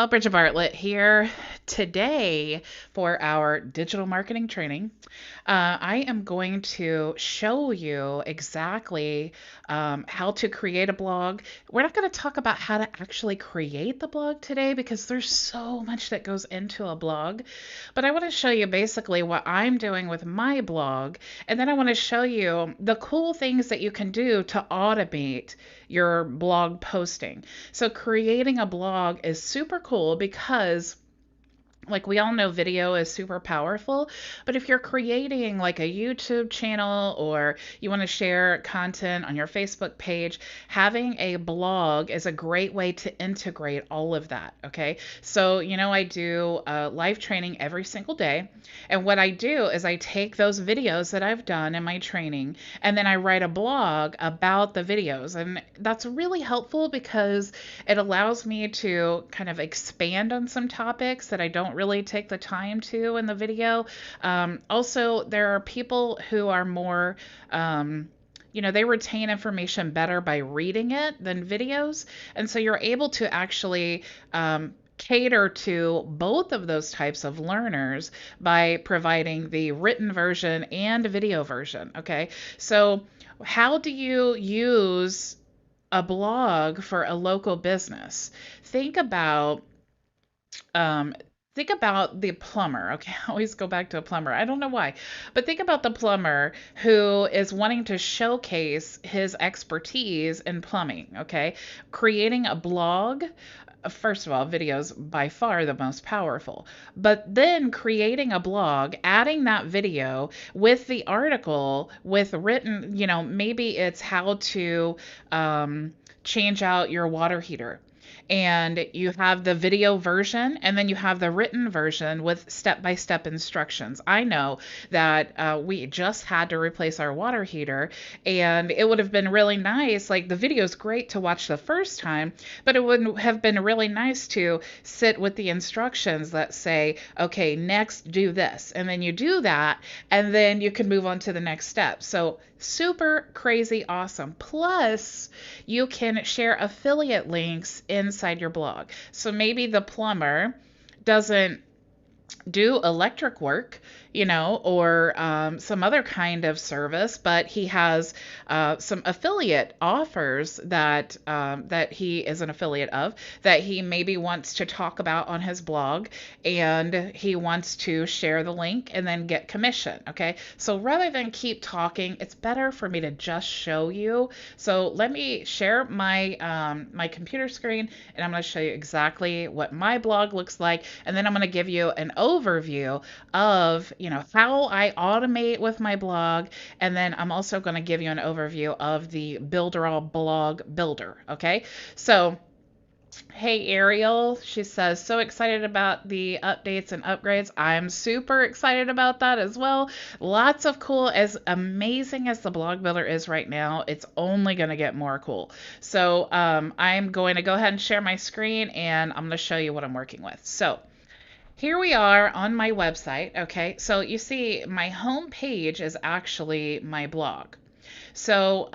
y'all, Bridget Bartlett here today for our digital marketing training. I am going to show you exactly how to create a blog. We're not going to talk about how to actually create the blog today because there's so much that goes into a blog, but I want to show you basically what I'm doing with my blog, and then I want to show you the cool things that you can do to automate your blog posting. So creating a blog is super cool because like we all know video is super powerful, but if you're creating like a YouTube channel or you want to share content on your Facebook page, having a blog is a great way to integrate all of that. Okay. So, I do live training every single day. And what I do is I take those videos that I've done in my training and then I write a blog about the videos. And that's really helpful because it allows me to kind of expand on some topics that I don't really take the time to in the video. Also, there are people who are more, they retain information better by reading it than videos. And so you're able to actually cater to both of those types of learners by providing the written version and video version. Okay. So how do you use a blog for a local business? Think about um, think about the plumber. Okay, I always go back to a plumber. I don't know why, but think about the plumber who is wanting to showcase his expertise in plumbing. Okay, creating a blog. First of all, video's by far the most powerful, but then creating a blog, adding that video with the article with written, maybe it's how to change out your water heater. And you have the video version and then you have the written version with step-by-step instructions. I know that we just had to replace our water heater, and it would have been really nice. Like, the video is great to watch the first time, but it would have been really nice to sit with the instructions that say, okay, next do this. And then you do that, and then you can move on to the next step. So super crazy awesome. Plus, you can share affiliate links inside your blog. So maybe the plumber doesn't do electric work, or some other kind of service, but he has some affiliate offers that he is an affiliate of that he maybe wants to talk about on his blog, and he wants to share the link and then get commission. Okay, so rather than keep talking, it's better for me to just show you. So let me share my computer screen, and I'm going to show you exactly what my blog looks like, and then I'm going to give you an overview of how I automate with my blog, and then I'm also going to give you an overview of the Builderall blog builder. Okay, so hey Ariel, she says, so excited about the updates and upgrades. I'm super excited about that as well. Lots of cool. As amazing as the blog builder is right now, it's only going to get more cool. So I'm going to go ahead and share my screen, and I'm going to show you what I'm working with. So here we are on my website. Okay, so you see my home page is actually my blog. So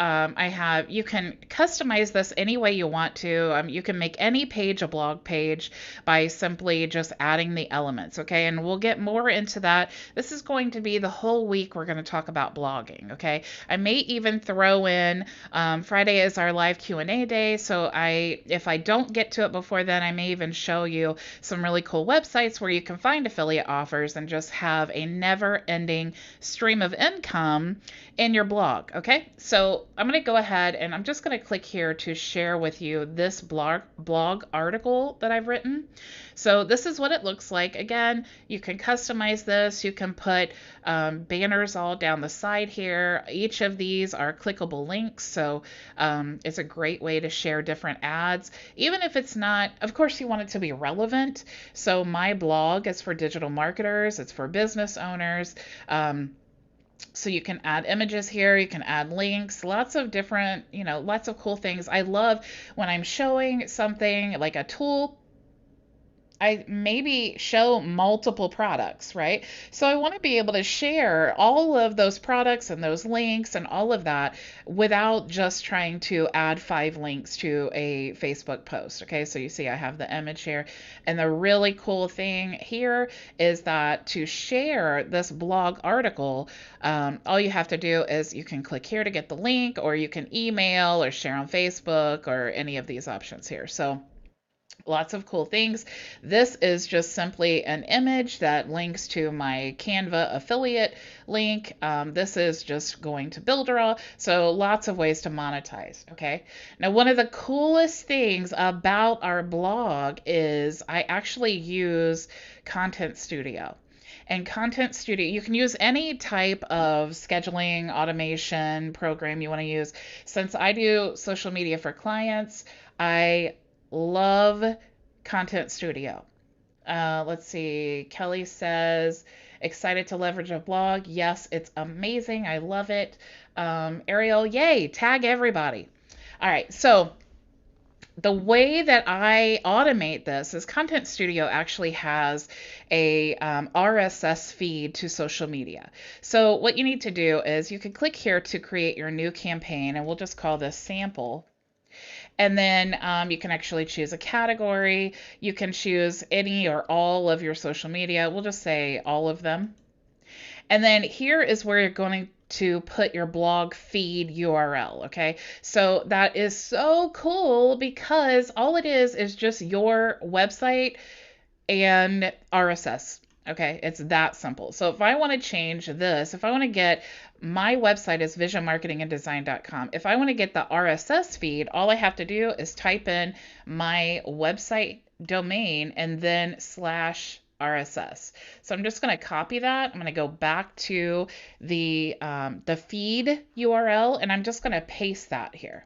you can customize this any way you want to. You can make any page a blog page by simply just adding the elements, okay? And we'll get more into that. This is going to be the whole week we're going to talk about blogging, okay? I may even throw in, Friday is our live Q&A day, so if I don't get to it before then, I may even show you some really cool websites where you can find affiliate offers and just have a never-ending stream of income in your blog, okay? So I'm going to go ahead and I'm just going to click here to share with you this blog article that I've written. So this is what it looks like. Again, you can customize this. You can put banners all down the side here. Each of these are clickable links, so it's a great way to share different ads. Even if it's not, of course, you want it to be relevant. So my blog is for digital marketers. It's for business owners. So you can add images here, you can add links, lots of different, lots of cool things. I love when I'm showing something like a tool I maybe show multiple products, right? So I want to be able to share all of those products and those links and all of that without just trying to add 5 links to a Facebook post. Okay, so you see I have the image here. And the really cool thing here is that to share this blog article, all you have to do is you can click here to get the link, or you can email or share on Facebook or any of these options here. So lots of cool things. This is just simply an image that links to my Canva affiliate link. This is just going to Builderall. So lots of ways to monetize. Okay. Now, one of the coolest things about our blog is I actually use Content Studio. And Content Studio, you can use any type of scheduling automation program you want to use. Since I do social media for clients, I love Content Studio. Let's see. Kelly says, excited to leverage a blog. Yes, it's amazing. I love it. Ariel, yay, tag everybody. All right, so the way that I automate this is Content Studio actually has a RSS feed to social media. So what you need to do is you can click here to create your new campaign, and we'll just call this sample. And then you can actually choose a category. You can choose any or all of your social media. We'll just say all of them. And then here is where you're going to put your blog feed URL. Okay, so that is so cool because all it is just your website and RSS. Okay, it's that simple. So if I want to change this, if I want to get my website is visionmarketinganddesign.com. If I want to get the RSS feed, all I have to do is type in my website domain and then /RSS. So I'm just going to copy that. I'm going to go back to the feed URL, and I'm just going to paste that here.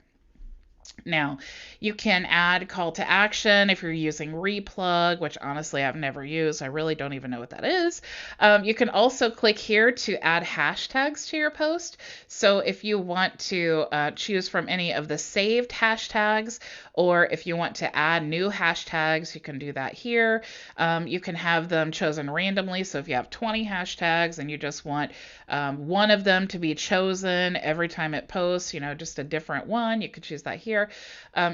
Now, you can add call to action if you're using Replug, which honestly I've never used. I really don't even know what that is. You can also click here to add hashtags to your post. So if you want to choose from any of the saved hashtags, or if you want to add new hashtags, you can do that here. You can have them chosen randomly. So if you have 20 hashtags and you just want one of them to be chosen every time it posts, just a different one, you could choose that here.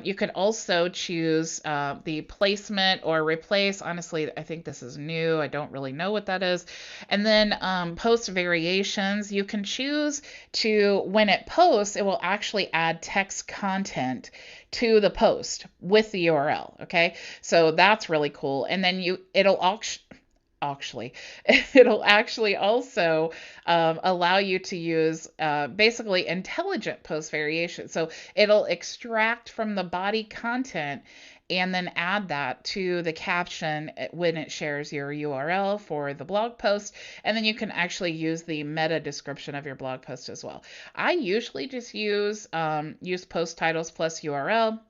You could also choose the placement or replace. Honestly, I think this is new. I don't really know what that is. And then post variations. You can choose to, when it posts, it will actually add text content to the post with the URL. Okay, so that's really cool. And then it'll actually also allow you to use basically intelligent post variation. So it'll extract from the body content and then add that to the caption when it shares your URL for the blog post. And then you can actually use the meta description of your blog post as well. I usually just use post titles plus URL.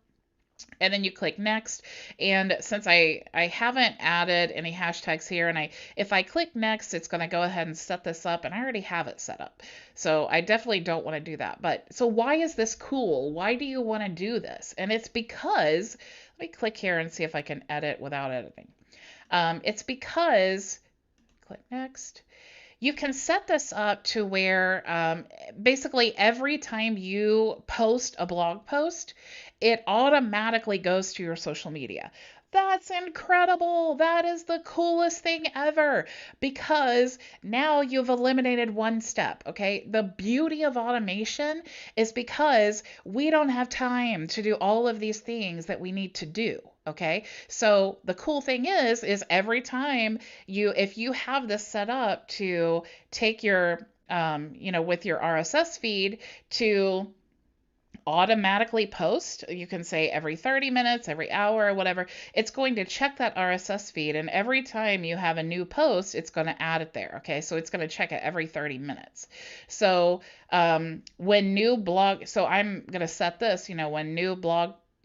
And then you click next. And since I haven't added any hashtags here, and if I click next, it's going to go ahead and set this up, and I already have it set up. So I definitely don't want to do that. But so why is this cool? Why do you want to do this? And it's because, let me click here and see if I can edit without editing. It's because, click next. You can set this up to where basically every time you post a blog post, it automatically goes to your social media. That's incredible. That is the coolest thing ever because now you've eliminated one step, okay? The beauty of automation is because we don't have time to do all of these things that we need to do. Okay, so the cool thing is every time if you have this set up to take your, with your RSS feed to automatically post, you can say every 30 minutes, every hour, or whatever, it's going to check that RSS feed. And every time you have a new post, it's going to add it there. Okay, so it's going to check it every 30 minutes. So when new I'm going to set this,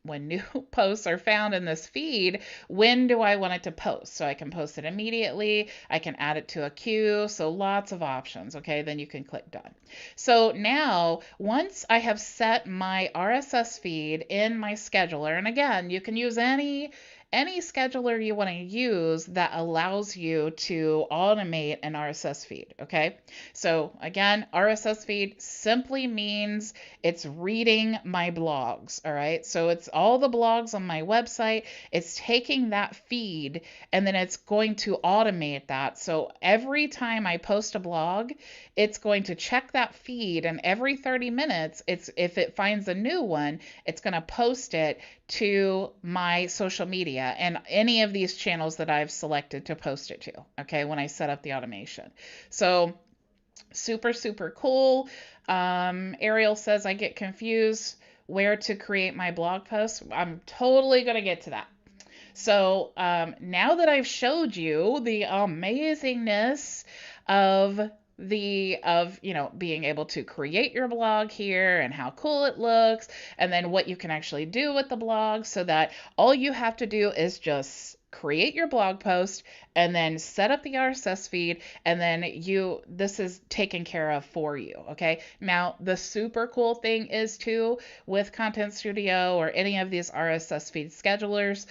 when new posts are found in this feed, when do I want it to post? So I can post it immediately. I can add it to a queue. So lots of options. Okay, then you can click done. So now, once I have set my RSS feed in my scheduler, and again, you can use any any scheduler you want to use that allows you to automate an RSS feed. Okay. So again, RSS feed simply means it's reading my blogs. All right. So it's all the blogs on my website. It's taking that feed and then it's going to automate that. So every time I post a blog, it's going to check that feed, and every 30 minutes, if it finds a new one, it's going to post it to my social media and any of these channels that I've selected to post it to, okay, when I set up the automation. So super, super cool. Ariel says I get confused where to create my blog posts. I'm totally going to get to that. So now that I've showed you the amazingness of being able to create your blog here and how cool it looks, and then what you can actually do with the blog, so that all you have to do is just create your blog post and then set up the RSS feed, and then this is taken care of for you. Okay. Now, the super cool thing is too, with Content Studio or any of these RSS feed schedulers,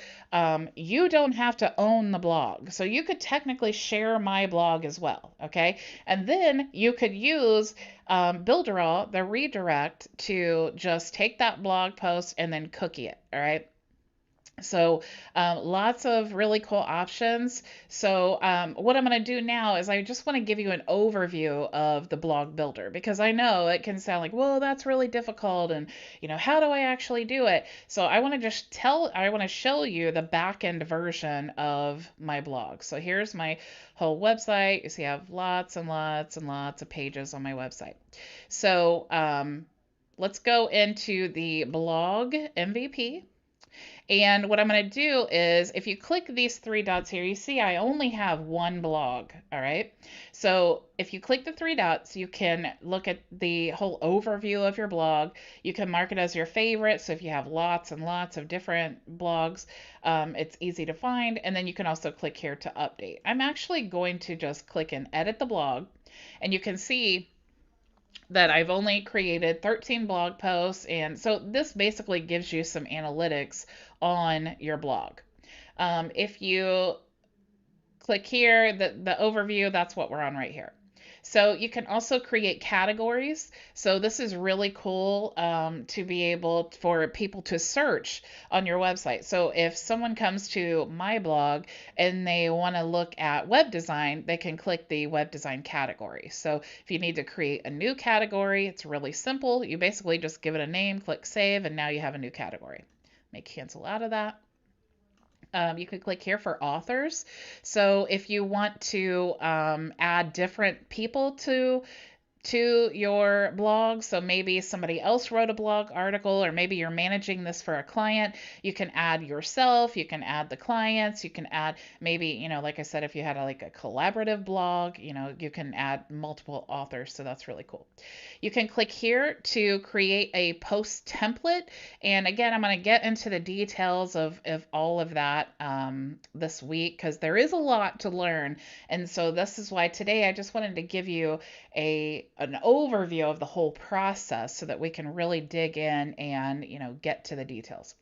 you don't have to own the blog. So you could technically share my blog as well. Okay. And then you could use Builderall, the redirect, to just take that blog post and then cookie it. All right. So lots of really cool options. So what I'm going to do now is I just want to give you an overview of the blog builder, because I know it can sound like, well, that's really difficult, and how do I actually do it? So I want to show you the back end version of my blog. So here's my whole website. You see I have lots and lots and lots of pages on my website. So let's go into the blog MVP. And what I'm going to do is, if you click these three dots here, you see I only have one blog. All right. So if you click the three dots, you can look at the whole overview of your blog. You can mark it as your favorite. So if you have lots and lots of different blogs, it's easy to find. And then you can also click here to update. I'm actually going to just click and edit the blog, and you can see that I've only created 13 blog posts. And so this basically gives you some analytics on your blog. If you click here, the overview, that's what we're on right here. So you can also create categories. So this is really cool to be able for people to search on your website. So if someone comes to my blog and they want to look at web design, they can click the web design category. So if you need to create a new category, it's really simple. You basically just give it a name, click save, and now you have a new category. May cancel out of that. You can click here for authors. So if you want to add different people to your blog, so maybe somebody else wrote a blog article, or maybe you're managing this for a client, you can add yourself, you can add the clients, you can add maybe, like I said, if you had a collaborative blog, you can add multiple authors. So that's really cool. You can click here to create a post template. And again, I'm going to get into the details of all of that this week, because there is a lot to learn. And so this is why today I just wanted to give you an overview of the whole process, so that we can really dig in and get to the details.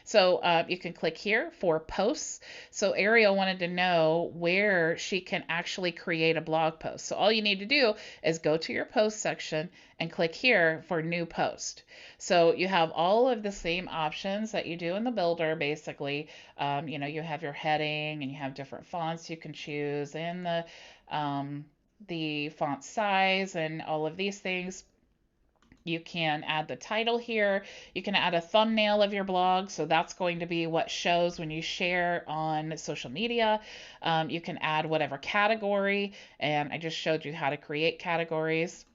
So you can click here for posts. So Ariel wanted to know where she can actually create a blog post. So all you need to do is go to your post section and click here for new post. So you have all of the same options that you do in the builder. Basically, you have your heading, and you have different fonts you can choose, and the font size and all of these things. You can add the title here. You can add a thumbnail of your blog. So that's going to be what shows when you share on social media. You can add whatever category, and I just showed you how to create categories.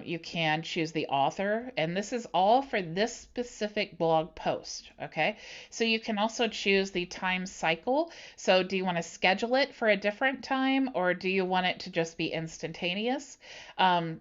You can choose the author, and this is all for this specific blog post. Okay, so you can also choose the time cycle. So do you want to schedule it for a different time, or do you want it to just be instantaneous?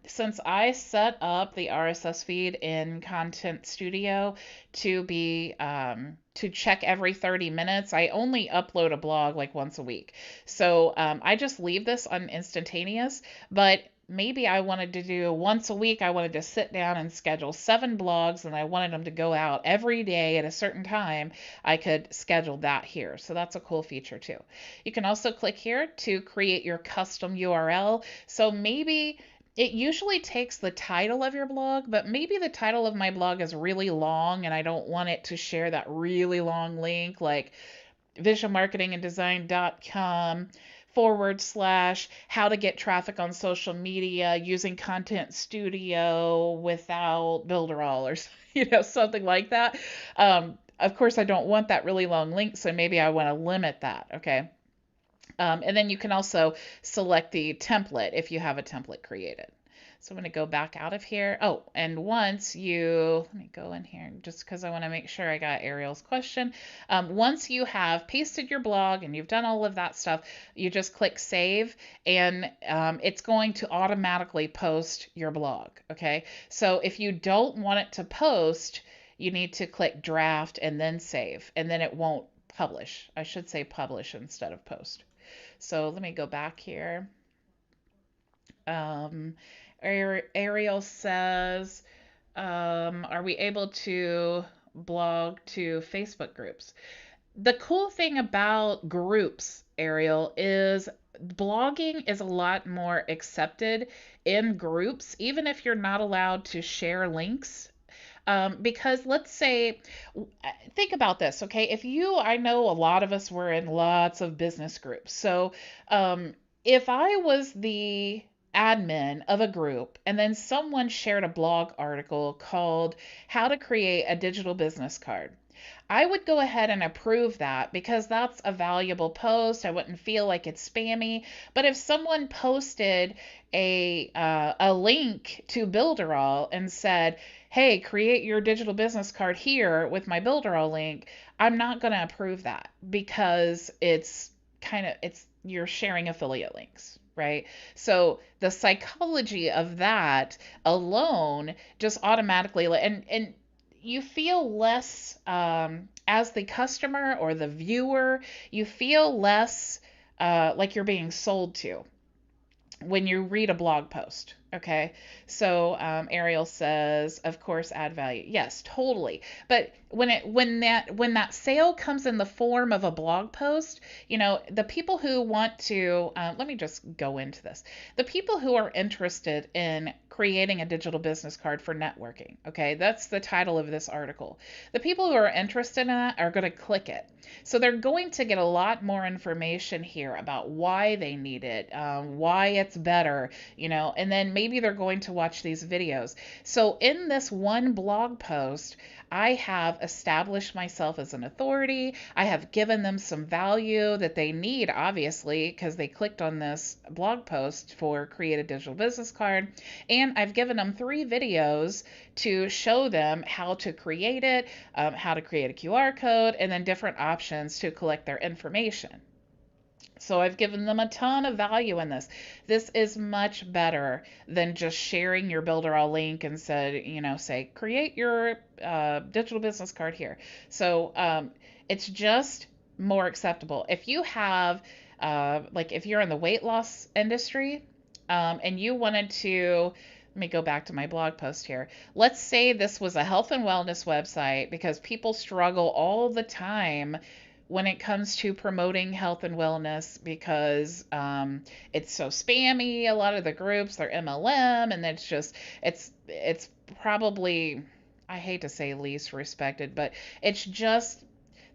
Since I set up the RSS feed in Content Studio to be to check every 30 minutes, I only upload a blog once a week. So I just leave this on instantaneous, but maybe I wanted to do once a week, I wanted to sit down and schedule 7 blogs and I wanted them to go out every day at a certain time, I could schedule that here. So that's a cool feature too. You can also click here to create your custom URL. So maybe it usually takes the title of your blog, but maybe the title of my blog is really long and I don't want it to share that really long link, like visualmarketinganddesign.com / how to get traffic on social media using Content Studio without Builderall, or something like that. Of course, I don't want that really long link, so maybe I want to limit that. Okay. And then you can also select the template if you have a template created. So I'm going to go back out of here. Oh, and once you, let me go in here just because I want to make sure I got Ariel's question. Once you have pasted your blog and you've done all of that stuff, you just click save and it's going to automatically post your blog. Okay. So if you don't want it to post, you need to click draft and then save, and then it won't publish. I should say publish instead of post. So let me go back here. Ariel says, are we able to blog to Facebook groups? The cool thing about groups, Ariel, is blogging is a lot more accepted in groups, even if you're not allowed to share links. Because let's say, think about this, okay? I know a lot of us were in lots of business groups. So if I was the admin of a group and then someone shared a blog article called How to Create a Digital Business Card, I would go ahead and approve that because that's a valuable post. I wouldn't feel like it's spammy. But if someone posted a link to Builderall and said, "Hey, create your digital business card here with my Builderall link," I'm not going to approve that because it's you're sharing affiliate links, right? So the psychology of that alone just automatically, and you feel less, as the customer or the viewer, you feel less like you're being sold to when you read a blog post. Okay. So Ariel says, of course, add value. Yes, totally. But when that sale comes in the form of a blog post, the people who want to, let me just go into this. The people who are interested in creating a digital business card for networking. Okay. That's the title of this article. The people who are interested in that are going to click it. So they're going to get a lot more information here about why they need it, why it's better, and then maybe they're going to watch these videos. So in this one blog post, I have established myself as an authority. I have given them some value that they need, obviously, because they clicked on this blog post for Create a Digital Business Card. And I've given them 3 videos to show them how to create it, how to create a QR code, and then different options to collect their information. So I've given them a ton of value in this. This is much better than just sharing your Builderall link and say, create your digital business card here. So it's just more acceptable. If you have, if you're in the weight loss industry and you wanted to, let me go back to my blog post here. Let's say this was a health and wellness website, because people struggle all the time when it comes to promoting health and wellness because it's so spammy. A lot of the groups, they're MLM, and it's probably, I hate to say least respected, but it's just,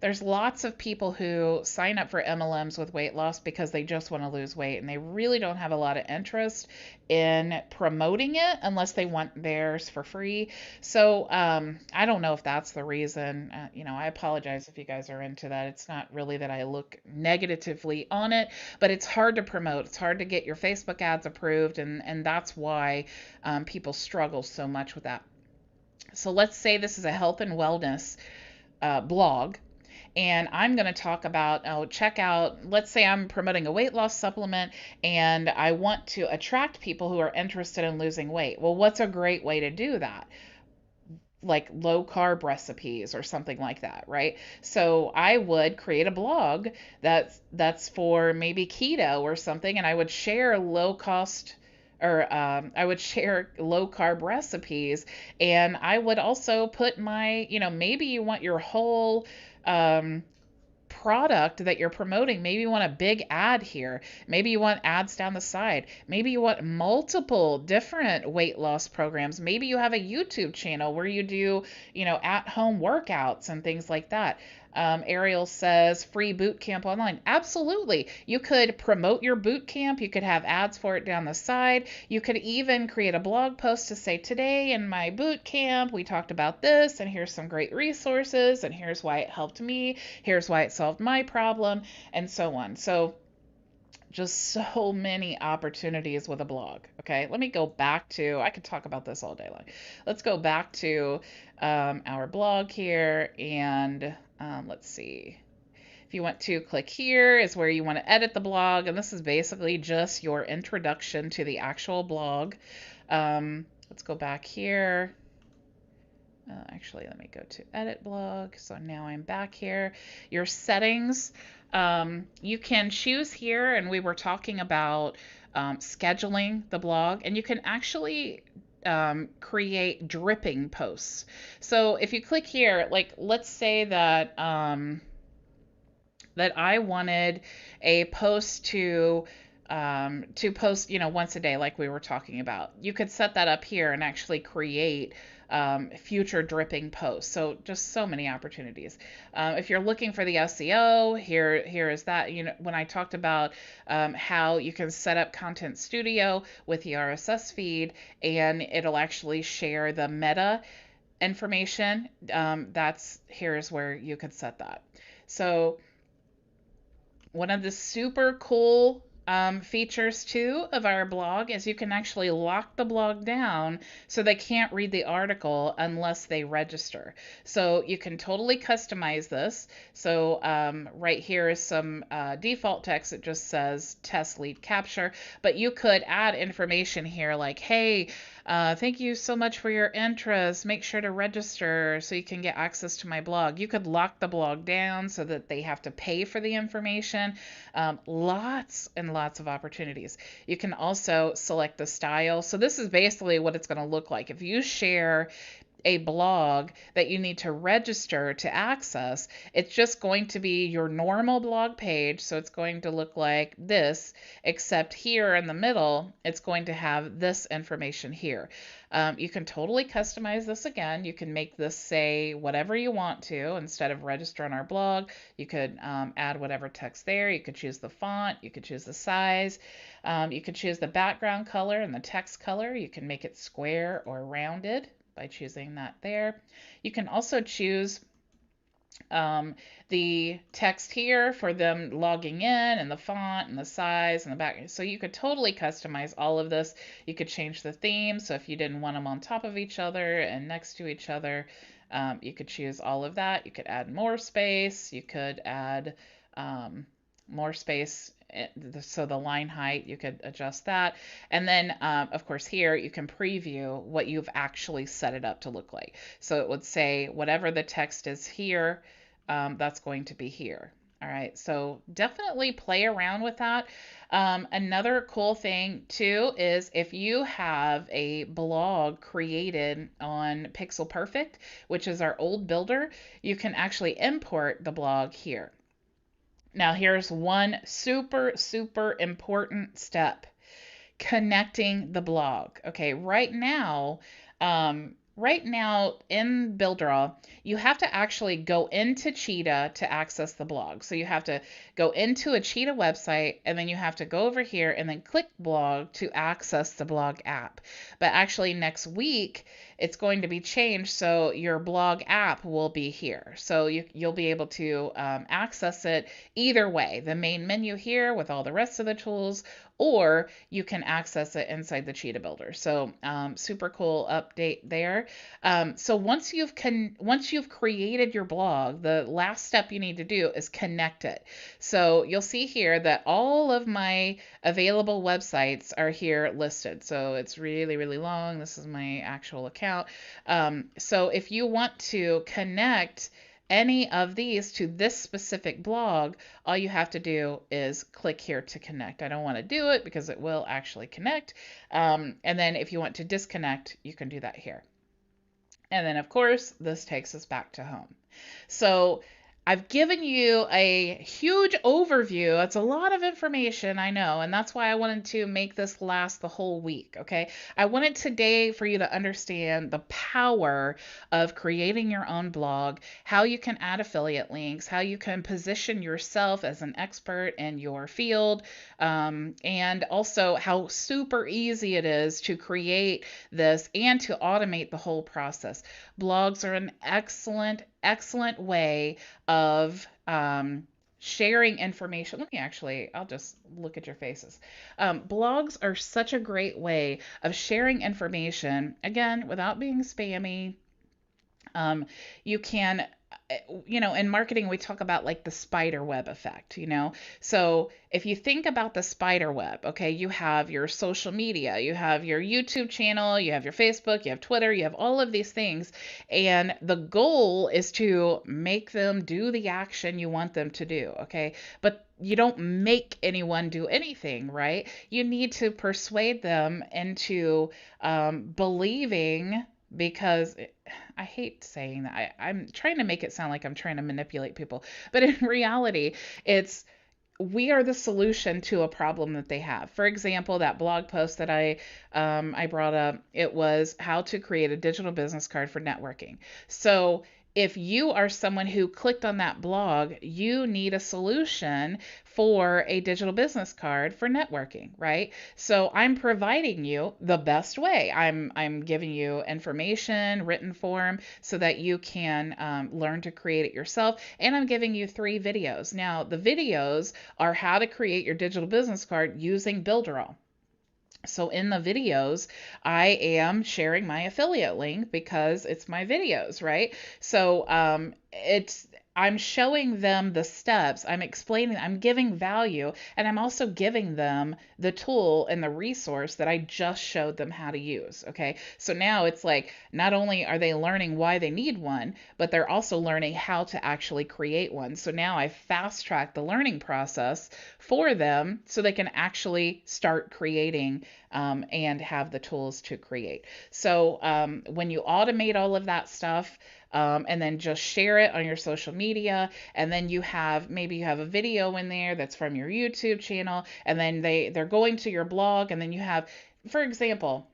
there's lots of people who sign up for MLMs with weight loss because they just want to lose weight, and they really don't have a lot of interest in promoting it unless they want theirs for free. So I don't know if that's the reason. I apologize if you guys are into that. It's not really that I look negatively on it, but it's hard to promote. It's hard to get your Facebook ads approved, and that's why people struggle so much with that. So let's say this is a health and wellness blog. And I'm going to talk about, let's say I'm promoting a weight loss supplement and I want to attract people who are interested in losing weight. Well, what's a great way to do that? Like low carb recipes or something like that, right? So I would create a blog that's for maybe keto or something, and I would share or I would share low carb recipes. And I would also put my, maybe you want your whole um, product that you're promoting. Maybe you want a big ad here. Maybe you want ads down the side. Maybe you want multiple different weight loss programs. Maybe you have a YouTube channel where you do, at home workouts and things like that. Ariel says free boot camp online. Absolutely. You could promote your boot camp. You could have ads for it down the side. You could even create a blog post to say, today in my boot camp, we talked about this, and here's some great resources, and here's why it helped me. Here's why it solved my problem, and so on. So just so many opportunities with a blog. Okay, let me go back to, I could talk about this all day long. Let's go back to our blog here, and let's see. If you want to click here is where you want to edit the blog, and this is basically just your introduction to the actual blog. Let's go back here. Actually, let me go to edit blog. So now I'm back here. Your settings, you can choose here, and we were talking about scheduling the blog, and you can actually create dripping posts. So if you click here, like let's say that that I wanted a post to post, once a day, like we were talking about. You could set that up here and actually create future dripping posts. So just so many opportunities. If you're looking for the SEO, here is that. When I talked about how you can set up Content Studio with the RSS feed, and it'll actually share the meta information. Here's where you could set that. So one of the super cool features too of our blog is you can actually lock the blog down so they can't read the article unless they register. So you can totally customize this. So right here is some default text that just says test lead capture, but you could add information here like, hey, thank you so much for your interest. Make sure to register so you can get access to my blog. You could lock the blog down so that they have to pay for the information. Lots and lots of opportunities. You can also select the style. So this is basically what it's going to look like. If you share a blog that you need to register to access, it's just going to be your normal blog page. So it's going to look like this, except here in the middle, it's going to have this information here. You can totally customize this again. You can make this say whatever you want to. Instead of register on our blog, you could add whatever text there. You could choose the font. You could choose the size. You could choose the background color and the text color. You can make it square or rounded by choosing that there. You can also choose the text here for them logging in, and the font and the size and the back. So you could totally customize all of this. You could change the theme. So if you didn't want them on top of each other and next to each other, you could choose all of that. You could add more space. You could add more space. So the line height, you could adjust that. And then, of course, here you can preview what you've actually set it up to look like. So it would say whatever the text is here, that's going to be here. All right, so definitely play around with that. Another cool thing too is if you have a blog created on Pixel Perfect, which is our old builder, you can actually import the blog here. Now, here's one super, super important step: connecting the blog. Okay, right now in Builderall, you have to actually go into Cheetah to access the blog. So you have to go into a Cheetah website, and then you have to go over here and then click blog to access the blog app. But actually next week, it's going to be changed, so your blog app will be here. So you'll be able to access it either way, the main menu here with all the rest of the tools, or you can access it inside the Cheetah Builder. So super cool update there. So once you've created your blog, the last step you need to do is connect it. So you'll see here that all of my available websites are here listed. So it's really, really long. This is my actual account. So if you want to connect any of these to this specific blog, all you have to do is click here to connect. I don't want to do it because it will actually connect. And then if you want to disconnect, you can do that here. And then, of course, this takes us back to home. So I've given you a huge overview. It's a lot of information, I know, and that's why I wanted to make this last the whole week, okay? I wanted today for you to understand the power of creating your own blog, how you can add affiliate links, how you can position yourself as an expert in your field, and also how super easy it is to create this and to automate the whole process. Blogs are an excellent way of sharing information. I'll just look at your faces. Blogs are such a great way of sharing information, again, without being spammy. You can, in marketing, we talk about like the spider web effect, So if you think about the spider web, okay, you have your social media, you have your YouTube channel, you have your Facebook, you have Twitter, you have all of these things. And the goal is to make them do the action you want them to do, okay? But you don't make anyone do anything, right? You need to persuade them into believing, because I hate saying that. I'm trying to make it sound like I'm trying to manipulate people. But in reality, we are the solution to a problem that they have. For example, that blog post that I brought up, it was how to create a digital business card for networking. So if you are someone who clicked on that blog, you need a solution for a digital business card for networking, right? So I'm providing you the best way. I'm giving you information, written form, so that you can learn to create it yourself. And I'm giving you 3 videos. Now, the videos are how to create your digital business card using Builderall. So in the videos, I am sharing my affiliate link because it's my videos, right? So I'm showing them the steps, I'm explaining, I'm giving value, and I'm also giving them the tool and the resource that I just showed them how to use, okay? So now it's like, not only are they learning why they need one, but they're also learning how to actually create one. So now I fast track the learning process for them so they can actually start creating and have the tools to create. So when you automate all of that stuff, and then just share it on your social media, and then maybe you have a video in there that's from your YouTube channel, and then they're going to your blog, and then you have, for example,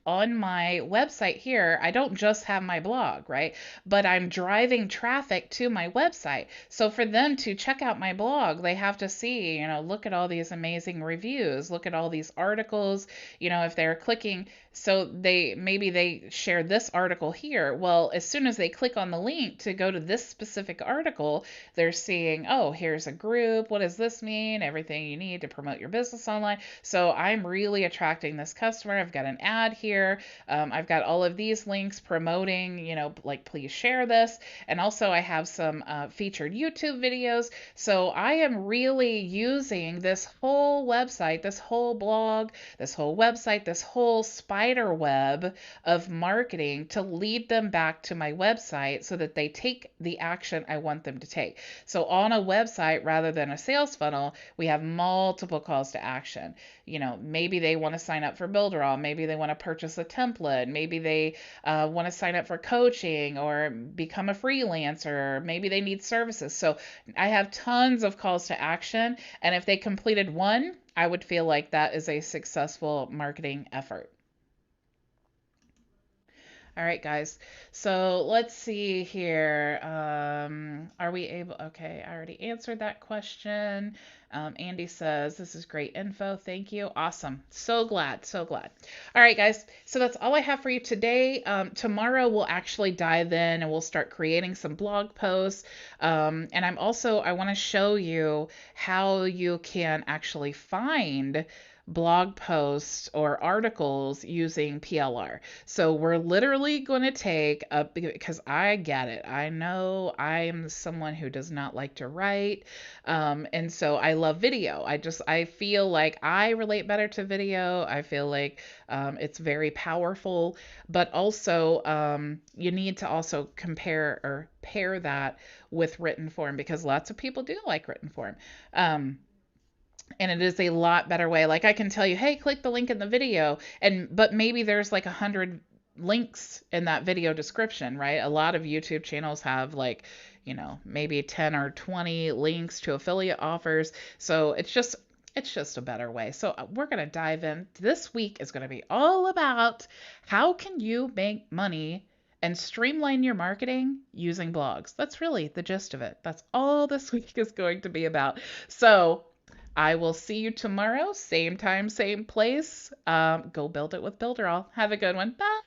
on my website here, I don't just have my blog, right? But I'm driving traffic to my website. So for them to check out my blog, they have to see, look at all these amazing reviews, look at all these articles, if they're clicking. So maybe they share this article here. Well, as soon as they click on the link to go to this specific article, they're seeing, oh, here's a group. What does this mean? Everything you need to promote your business online. So I'm really attracting this customer. I've got an ad here. I've got all of these links promoting, like, please share this. And also I have some featured YouTube videos. So I am really using this whole website, this whole blog, this whole website, this whole spider web of marketing to lead them back to my website so that they take the action I want them to take. So on a website, rather than a sales funnel, we have multiple calls to action. Maybe they want to sign up for Builderall. Maybe they want to purchase a template. Maybe they want to sign up for coaching or become a freelancer. Maybe they need services. So I have tons of calls to action. And if they completed one, I would feel like that is a successful marketing effort. All right, guys. So let's see here. Are we able? Okay, I already answered that question. Andy says, this is great info. Thank you. Awesome. So glad. So glad. All right, guys. So that's all I have for you today. Tomorrow we'll actually dive in and we'll start creating some blog posts. And I want to show you how you can actually find blog posts or articles using PLR. So we're literally going to take a, because I get it. I know I am someone who does not like to write. And so I love video. I feel like I relate better to video. I feel like it's very powerful, but also you need to also compare or pair that with written form because lots of people do like written form. Um, and it is a lot better way. Like I can tell you, hey, click the link in the video, and but maybe there's like 100 links in that video description, right? A lot of YouTube channels have like, maybe 10 or 20 links to affiliate offers. So it's just a better way. So we're going to dive in. This week is going to be all about how can you make money and streamline your marketing using blogs. That's really the gist of it. That's all this week is going to be about. So I will see you tomorrow, same time, same place. Go build it with Builderall. Have a good one. Bye.